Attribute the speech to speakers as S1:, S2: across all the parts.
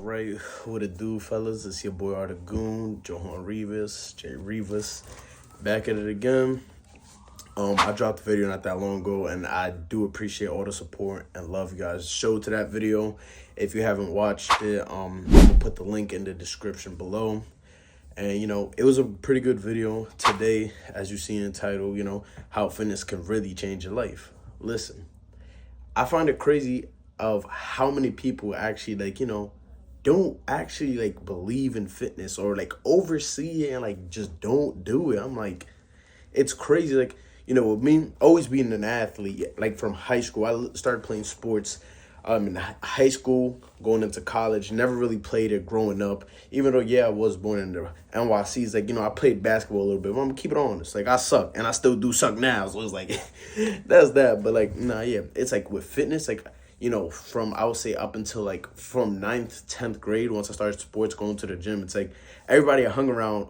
S1: Right, what it do, fellas? It's your boy Arda Goon, Johan Jay Rivas, back at it again. I dropped the video not that long ago, and I do appreciate all the support and love you guys showed to that video. If you haven't watched it, I'm gonna put the link in the description below. And it was a pretty good video today, as you see in the title. How fitness can really change your life. Listen, I find it crazy of how many people actually don't actually believe in fitness or oversee it and just don't do it. I'm like, it's crazy. With me always being an athlete, from high school, I started playing sports in high school, going into college. Never really played it growing up, even though I was born in the NYC's. I played basketball a little bit, but I'm gonna keep it honest. I suck, and I still do suck now. So it's that's that. But it's with fitness, from I would say up until from 9th, 10th grade, once I started sports, going to the gym, it's everybody I hung around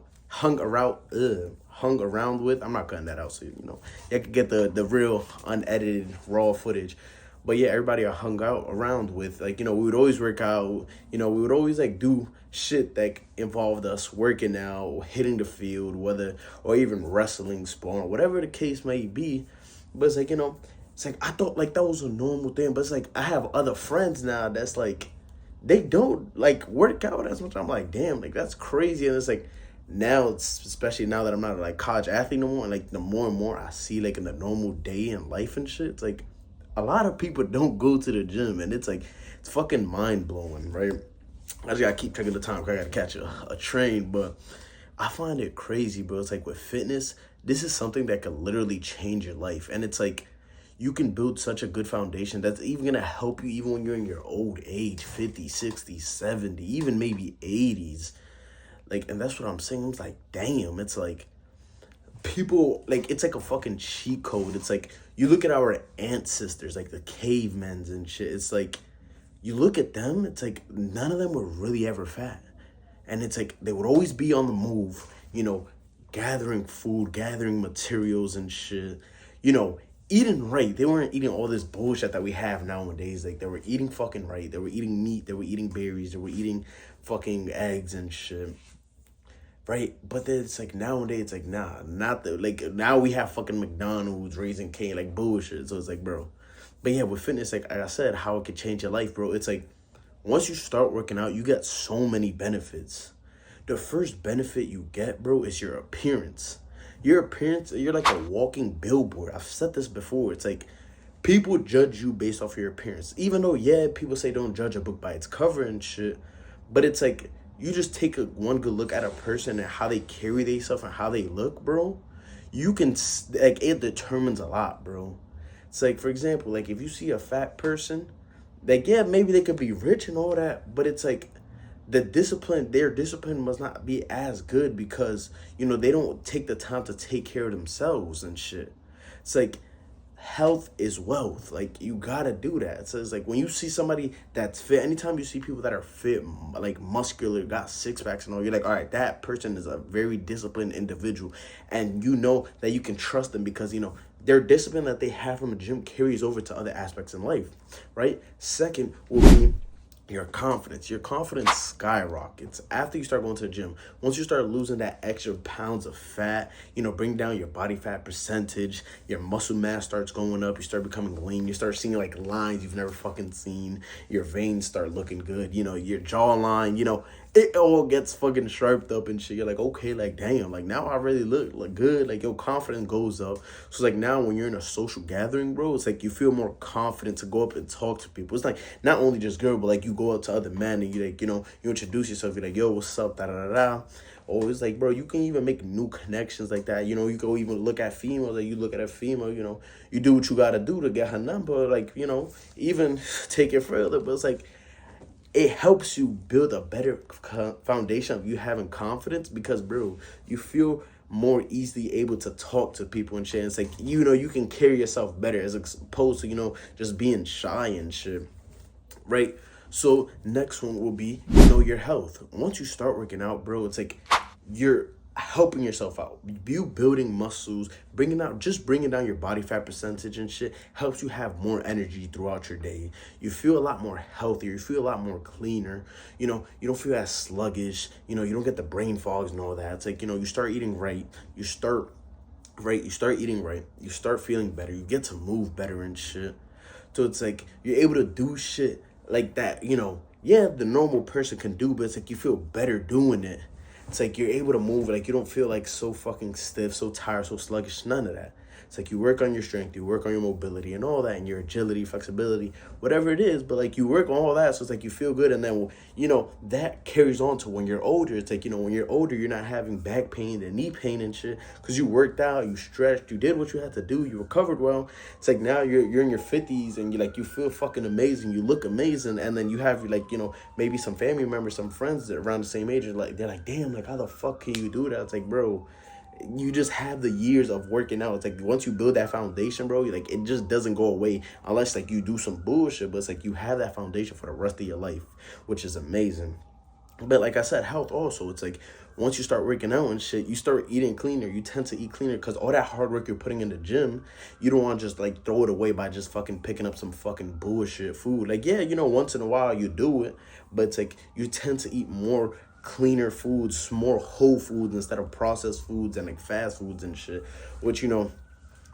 S1: with. I'm not cutting that out, so you could get the real unedited raw footage. But yeah, everybody I hung out around with, we would always work out. We would always do shit that involved us working out, hitting the field, or even wrestling, sparring, whatever the case may be. But it's I thought that was a normal thing. But it's I have other friends now that's they don't work out as much. I'm damn, that's crazy. And it's now, especially now that I'm not a college athlete no more, and the more and more I see in the normal day in life and shit, it's a lot of people don't go to the gym, and it's fucking mind blowing, right? I just gotta keep checking the time because I gotta catch a train. But I find it crazy, bro. It's with fitness, this is something that could literally change your life. And it's you can build such a good foundation that's even gonna help you even when you're in your old age, 50, 60, 70, even maybe 80s. And that's what I'm saying. It's damn, it's people, it's a fucking cheat code. It's you look at our ancestors, the cavemen and shit. It's you look at them, it's none of them were really ever fat. And it's they would always be on the move, gathering food, gathering materials and shit, eating right. They weren't eating all this bullshit that we have nowadays. They were eating fucking right. They were eating meat. They were eating berries. They were eating fucking eggs and shit. Right, but then it's nowadays it's nah, not the now we have fucking McDonald's, Raising Cane, bullshit. So it's bro. But yeah, with fitness, like I said, how it could change your life, bro. It's once you start working out, you get so many benefits. The first benefit you get, bro, is your appearance. Your appearance, you're a walking billboard. I've said this before. It's people judge you based off your appearance. Even though, people say don't judge a book by its cover and shit, but it's you just take one good look at a person and how they carry themselves and how they look, bro. You can, it determines a lot, bro. It's for example, if you see a fat person, maybe they could be rich and all that, but it's their discipline must not be as good because, they don't take the time to take care of themselves and shit. It's health is wealth. You gotta do that. So it's when you see somebody that's fit, anytime you see people that are fit, muscular, got six packs and all, you're all right, that person is a very disciplined individual, and that you can trust them because their discipline that they have from a gym carries over to other aspects in life, right? Second will be your confidence. Your confidence skyrockets after you start going to the gym. Once you start losing that extra pounds of fat, bring down your body fat percentage, your muscle mass starts going up, you start becoming lean, you start seeing lines you've never fucking seen, your veins start looking good, your jawline, it all gets fucking sharped up and shit. You're okay, damn, now I really look good. Your confidence goes up. So now when you're in a social gathering, bro, it's you feel more confident to go up and talk to people. It's not only just girl, but you go up to other men and you you introduce yourself. You're yo, what's up, da da da da. Or it's bro, you can even make new connections like that. You go even look at females, you look at a female, you do what you gotta do to get her number, even take it further. But it's it helps you build a better foundation of you having confidence because, bro, you feel more easily able to talk to people and shit. It's you can carry yourself better as opposed to, just being shy and shit, right? So next one will be, your health. Once you start working out, bro, it's your helping yourself out. You building muscles, bringing down your body fat percentage and shit helps you have more energy throughout your day. You feel a lot more healthier. You feel a lot more cleaner. You know, you don't feel as sluggish. You know, you don't get the brain fogs and all that. It's like, you know, you start eating right. You start eating right. You start feeling better. You get to move better and shit. So it's like you're able to do shit like that, you know, yeah, the normal person can do, but it's like you feel better doing it. It's like you're able to move, like you don't feel like so fucking stiff, so tired, so sluggish, none of that. It's like you work on your strength, you work on your mobility and all that, and your agility, flexibility, whatever it is. But like you work on all that, so it's like you feel good, and then, you know, that carries on to when you're older. It's like, you know, when you're older, you're not having back pain and knee pain and shit because you worked out, you stretched, you did what you had to do, you recovered well. It's like now you're in your 50s and you feel fucking amazing, you look amazing, and then you have, like, you know, maybe some family members, some friends that are around the same age, they're like, damn, like how the fuck can you do that? It's like, bro, you just have the years of working out. It's like once you build that foundation, bro, like it just doesn't go away unless like you do some bullshit. But it's like you have that foundation for the rest of your life, which is amazing. But like I said, health also, it's like once you start working out and shit, you start eating cleaner. You tend to eat cleaner because all that hard work you're putting in the gym, you don't want to just like throw it away by just fucking picking up some fucking bullshit food. Like, yeah, you know, once in a while you do it, but it's like you tend to eat more cleaner foods, more whole foods instead of processed foods and like fast foods and shit, which, you know,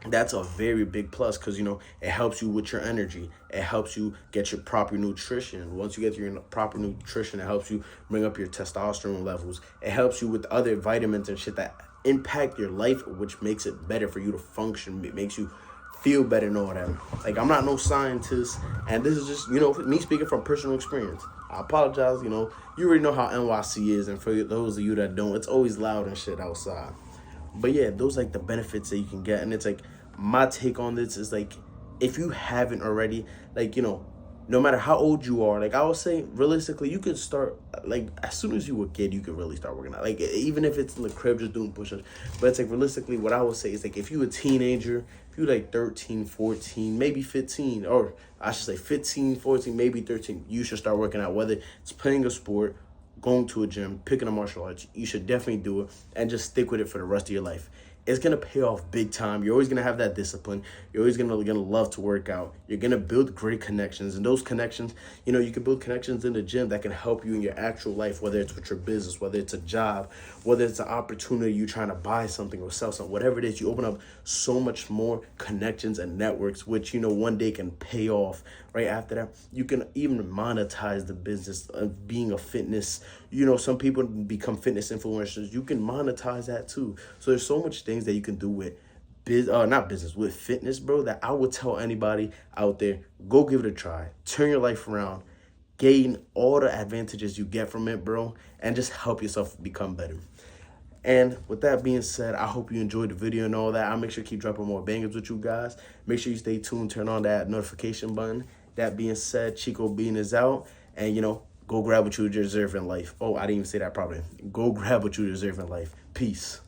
S1: that's a very big plus because, you know, it helps you with your energy. It helps you get your proper nutrition. Once you get your proper nutrition, it helps you bring up your testosterone levels. It helps you with other vitamins and shit that impact your life, which makes it better for you to function. It makes you feel better and all that. Like, I'm not no scientist, and this is just, you know, me speaking from personal experience. I apologize, you know, you already know how NYC is, and for those of you that don't, it's always loud and shit outside. But yeah, those like the benefits that you can get, and it's like my take on this is like, if you haven't already, like, you know, no matter how old you are, like I would say realistically, you could start like as soon as you were a kid, you could really start working out. Like even if it's in the crib, just doing push-ups. But it's like realistically, what I would say is like if you a teenager, if you like 13, 14, maybe 15, or I should say 15, 14, maybe 13, you should start working out. Whether it's playing a sport, going to a gym, picking a martial arts, you should definitely do it and just stick with it for the rest of your life. It's going to pay off big time. You're always going to have that discipline. You're always gonna love to work out. You're going to build great connections. And those connections, you know, you can build connections in the gym that can help you in your actual life, whether it's with your business, whether it's a job, whether it's an opportunity you're trying to buy something or sell something, whatever it is, you open up so much more connections and networks, which, you know, one day can pay off. Right after that, you can even monetize the business of being a fitness. You know, some people become fitness influencers. You can monetize that too. So there's so much things that you can do with with fitness, bro, that I would tell anybody out there, go give it a try. Turn your life around. Gain all the advantages you get from it, bro, and just help yourself become better. And with that being said, I hope you enjoyed the video and all that. I'll make sure to keep dropping more bangers with you guys. Make sure you stay tuned, turn on that notification button. That being said, Chico Bean is out. And, you know, go grab what you deserve in life. Oh, I didn't even say that properly. Go grab what you deserve in life. Peace.